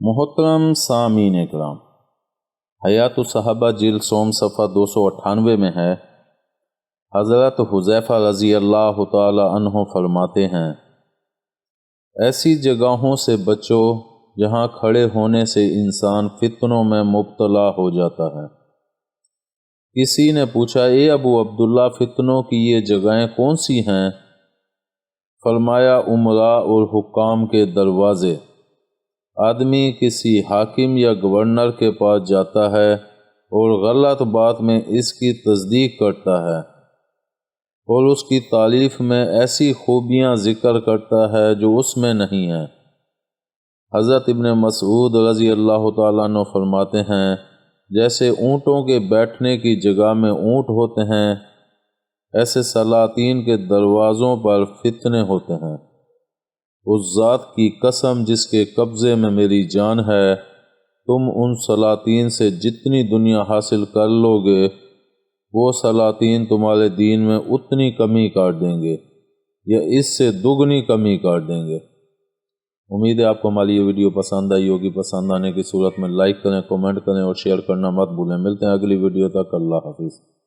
محترم سامعین کرام، حیات الصحابہ جلد سوم صفحہ 298 میں ہے۔ حضرت حذیفہ رضی اللہ تعالی عنہ فرماتے ہیں، ایسی جگہوں سے بچو جہاں کھڑے ہونے سے انسان فتنوں میں مبتلا ہو جاتا ہے۔ کسی نے پوچھا، اے ابو عبداللہ، فتنوں کی یہ جگہیں کون سی ہیں؟ فرمایا، امراء اور حکام کے دروازے۔ آدمی کسی حاکم یا گورنر کے پاس جاتا ہے اور غلط بات میں اس کی تصدیق کرتا ہے اور اس کی تعریف میں ایسی خوبیاں ذکر کرتا ہے جو اس میں نہیں ہیں۔ حضرت ابن مسعود رضی اللہ تعالیٰ عنہ فرماتے ہیں، جیسے اونٹوں کے بیٹھنے کی جگہ میں اونٹ ہوتے ہیں، ایسے سلاطین کے دروازوں پر فتنے ہوتے ہیں۔ اس ذات کی قسم جس کے قبضے میں میری جان ہے، تم ان سلاطین سے جتنی دنیا حاصل کر لو گے، وہ سلاطین تمہارے دین میں اتنی کمی کر دیں گے یا اس سے دگنی کمی کر دیں گے۔ امید ہے آپ کو ہماری یہ ویڈیو پسند آئی ہوگی۔ پسند آنے کی صورت میں لائک کریں، کمنٹ کریں اور شیئر کرنا مت بھولیں۔ ملتے ہیں اگلی ویڈیو تک۔ اللہ حافظ۔